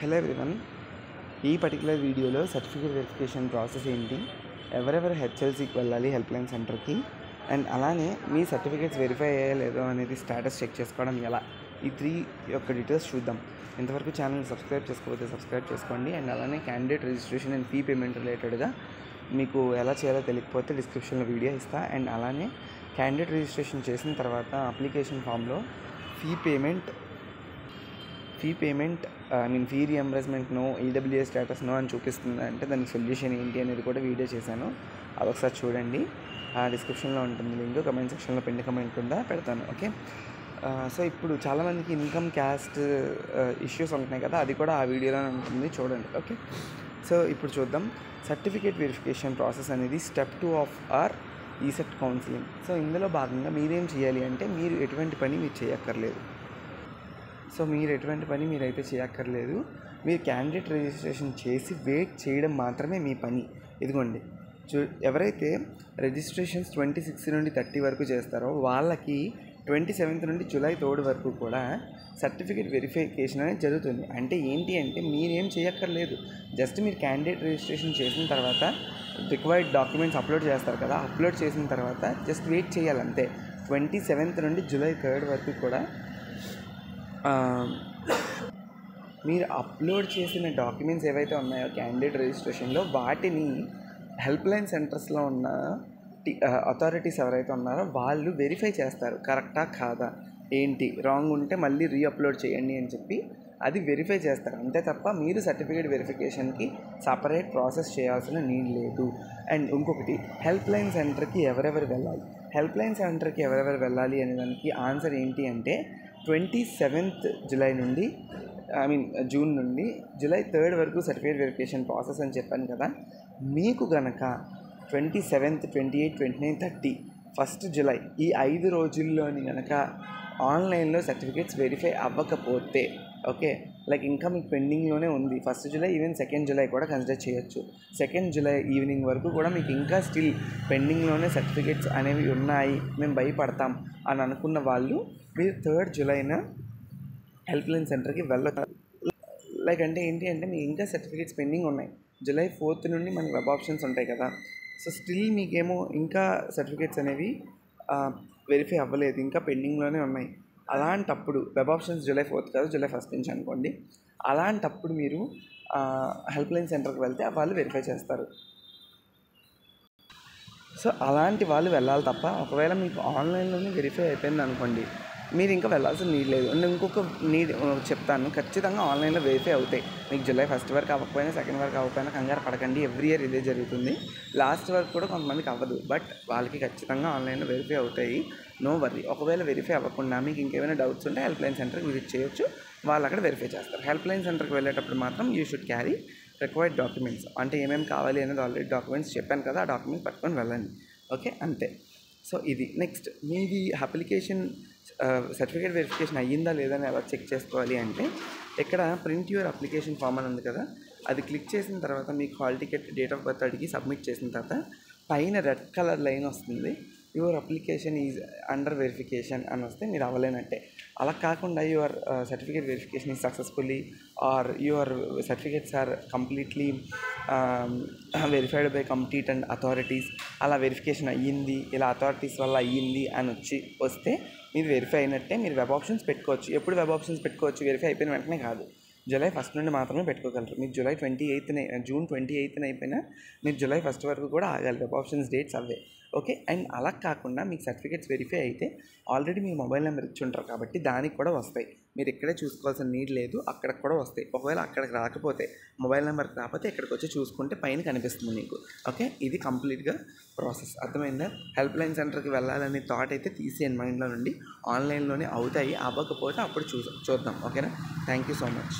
Hello everyone, ఈ particular వీడియోలో certificate verification process ఏంటి, ఎవరెవరు హెచ్ఎల్సీకి వెళ్ళాలి హెల్ప్ లైన్ సెంటర్కి, అండ్ అలానే మీ సర్టిఫికేట్స్ వెరిఫై అయ్యా లేదో అనేది స్టేటస్ చెక్ చేసుకోవడం ఎలా, ఈ 3 యొక్క డీటెయిల్స్ చూద్దాం. ఇంతవరకు ఛానల్ సబ్స్క్రైబ్ చేసుకోకపోతే సబ్స్క్రైబ్ చేసుకోండి. అండ్ అలానే candidate registration and fee payment రిలేటెడ్గా మీకు ఎలా చేయాలో తెలియకపోతే డిస్క్రిప్షన్లో వీడియో ఇస్తా. అండ్ అలానే క్యాండిడేట్ రిజిస్ట్రేషన్ చేసిన తర్వాత అప్లికేషన్ ఫామ్లో fee payment fee reimbursement no, EWS status no అని చూపిస్తుంది. అంటే దానికి సొల్యూషన్ ఏంటి అనేది కూడా వీడియో చేశాను, అది ఒకసారి చూడండి. డిస్క్రిప్షన్లో ఉంటుంది లింక్, కమెంట్ సెక్షన్లో పెండి కమెంట్ ఉందా పెడతాను. ఓకే, సో ఇప్పుడు చాలామందికి ఇన్కమ్ క్యాస్ట్ ఇష్యూస్ ఉంటున్నాయి కదా, అది కూడా ఆ వీడియోలోనే ఉంటుంది, చూడండి. ఓకే, సో ఇప్పుడు చూద్దాం. సర్టిఫికేట్ వెరిఫికేషన్ ప్రాసెస్ అనేది step 2 of R ECET counselling. So ఇందులో భాగంగా మీరేం చేయాలి అంటే, మీరు ఎటువంటి పని మీరు చేయక్కర్లేదు. మీరైతే చేయక్కర్లేదు. మీరు క్యాండిడేట్ రిజిస్ట్రేషన్ చేసి వెయిట్ చేయడం మాత్రమే మీ పని. ఇదిగోండి, ఎవరైతే రిజిస్ట్రేషన్స్ 26 నుండి 30 వరకు చేస్తారో వాళ్ళకి 27 నుండి జూలై 3 వరకు కూడా సర్టిఫికేట్ వెరిఫికేషన్ అనేది జరుగుతుంది. అంటే ఏంటి అంటే, మీరేం చేయక్కర్లేదు. జస్ట్ మీరు క్యాండిడేట్ రిజిస్ట్రేషన్ చేసిన తర్వాత రిక్వైర్డ్ డాక్యుమెంట్స్ అప్లోడ్ చేస్తారు కదా, అప్లోడ్ చేసిన తర్వాత జస్ట్ వెయిట్ చేయాలంతే. 27 నుండి జూలై 3 వరకు కూడా మీరు అప్లోడ్ చేసిన డాక్యుమెంట్స్ ఏవైతే ఉన్నాయో క్యాండిడేట్ రిజిస్ట్రేషన్లో, వాటిని హెల్ప్ లైన్ సెంటర్స్లో ఉన్న అథారిటీస్ ఎవరైతే ఉన్నారో వాళ్ళు వెరిఫై చేస్తారు. కరెక్టా కాదా, ఏంటి రాంగ్ ఉంటే మళ్ళీ రీఅప్లోడ్ చేయండి అని చెప్పి అది వెరిఫై చేస్తారు. అంతే తప్ప మీరు సర్టిఫికేట్ వెరిఫికేషన్కి సపరేట్ ప్రాసెస్ చేయాల్సిన నీడ్ లేదు. అండ్ ఇంకొకటి, హెల్ప్ లైన్ సెంటర్కి ఎవరెవరు వెళ్ళాలి అనే దానికి ఆన్సర్ ఏంటి అంటే, 27th జూలై నుండి జూన్ నుండి జూలై 3 వరకు సర్టిఫికేట్ వెరిఫికేషన్ ప్రాసెస్ అని చెప్పాను కదా. మీకు గనక 27th, 28, 29, 30, 1st జూలై ఈ 5 రోజుల్లోని కనుక ఆన్లైన్లో సర్టిఫికేట్స్ వెరిఫై అవ్వకపోతే, ఓకే, ఇంకా మీకు పెండింగ్లోనే ఉంది. 1st July even 2nd July కూడా కన్సిడర్ చేయొచ్చు. 2nd జూలై ఈవినింగ్ వరకు కూడా మీకు ఇంకా స్టిల్ పెండింగ్లోనే సర్టిఫికేట్స్ అనేవి ఉన్నాయి, మేము భయపడతాం అని అనుకున్న వాళ్ళు మీరు 3rd జూలైన హెల్ప్ లైన్ సెంటర్కి వెళ్ళొచ్చు. అంటే ఏంటి అంటే, మీకు ఇంకా సర్టిఫికేట్స్ పెండింగ్ ఉన్నాయి. జూలై 4th నుండి మనకి వెబ్ ఆప్షన్స్ ఉంటాయి కదా, సో స్టిల్ మీకేమో ఇంకా సర్టిఫికేట్స్ అనేవి వెరిఫై అవ్వలేదు, ఇంకా పెండింగ్లోనే ఉన్నాయి. అలాంటప్పుడు వెబ్ ఆప్షన్స్ జూలై 4th కాదు, జూలై 1st నుంచి అనుకోండి. అలాంటప్పుడు మీరు హెల్ప్ లైన్ సెంటర్కి వెళ్తే వాళ్ళు వెరిఫై చేస్తారు. సో అలాంటి వాళ్ళు వెళ్ళాలి తప్ప, ఒకవేళ మీకు ఆన్లైన్లోనే వెరిఫై అయిపోయింది అనుకోండి, మీరు ఇంకా వెళ్ళాల్సిన నీడ్ లేదు. అండ్ ఇంకొక నీడ్ చెప్తాను, ఖచ్చితంగా ఆన్లైన్లో వెరిఫై అవుతాయి. మీకు జూలై 1st వరకు అవ్వకపోయినా, 2nd వరకు అవ్వకపోయినా కంగారు పడకండి. ఎవ్రీ ఇయర్ ఇదే జరుగుతుంది. లాస్ట్ వరకు కూడా కొంతమందికి అవ్వదు, బట్ వాళ్ళకి ఖచ్చితంగా ఆన్లైన్లో వెరిఫై అవుతాయి. No worry. ఒకవేళ వెరిఫై అవ్వకుండా మీకు ఇంకేమైనా డౌట్స్ ఉంటే హెల్ప్ లైన్ సెంటర్కి విజిట్ చేయొచ్చు, వాళ్ళు అక్కడ వెరిఫై చేస్తారు. హెల్ప్ లైన్ సెంటర్కి వెళ్ళేటప్పుడు మాత్రం you should carry required documents. అంటే ఏమేమి కావాలి అనేది ఆల్రెడీ డాక్యుమెంట్స్ చెప్పాను కదా, ఆ డాక్యుమెంట్స్ పట్టుకొని వెళ్ళండి. ఓకే, అంతే. సో ఇది నెక్స్ట్, మీది అప్లికేషన్ సర్టిఫికేట్ వెరిఫికేషన్ అయ్యిందా లేదని ఎలా చెక్ చేసుకోవాలి అంటే, ఇక్కడ ప్రింట్ యువర్ అప్లికేషన్ ఫామ్ అని ఉంది కదా, అది క్లిక్ చేసిన తర్వాత మీకు hall ticket, date of birth అడిగి సబ్మిట్ చేసిన తర్వాత పైన రెడ్ కలర్ లైన్ వస్తుంది, your application is under verification అని వస్తే మీరు అవ్వలేనట్టే. అలా కాకుండా your certificate verification is successfully or your certificates are completely verified by complete and authorities, అలా వెరిఫికేషన్ అయ్యింది, ఇలా అథారిటీస్ వల్ల అయ్యింది అని వస్తే మీరు వెరిఫై అయినట్టే. మీరు వెబ్ ఆప్షన్స్ పెట్టుకోవచ్చు. ఎప్పుడు వెబ్ ఆప్షన్స్ పెట్టుకోవచ్చు? వెరిఫై అయిపోయిన వెంటనే కాదు, జూలై 1st నుండి మాత్రమే పెట్టుకోగలరు. మీకు జూన్ 28న అయిపోయినా మీరు జూలై 1st వరకు కూడా ఆగాలి. Web options dates away. Okay, and అలా కాకుండా మీకు సర్టిఫికేట్స్ వెరిఫై అయితే ఆల్రెడీ మీ మొబైల్ నెంబర్ ఇచ్చి ఉంటారు కాబట్టి దానికి కూడా వస్తాయి. మీరు ఇక్కడే చూసుకోవాల్సిన నీడ్ లేదు, అక్కడికి కూడా వస్తాయి. ఒకవేళ అక్కడికి రాకపోతే, మొబైల్ నెంబర్కి రాకపోతే ఇక్కడికి వచ్చి చూసుకుంటే పైన కనిపిస్తుంది మీకు. ఓకే, ఇది కంప్లీట్గా ప్రాసెస్. అర్థమైందా? హెల్ప్ లైన్ సెంటర్కి వెళ్ళాలనే థాట్ అయితే తీసేయండి మైండ్లో నుండి. ఆన్లైన్లోనే అవుతాయి, అవ్వకపోతే అప్పుడు చూద్దాం. ఓకేనా? Thank you so much.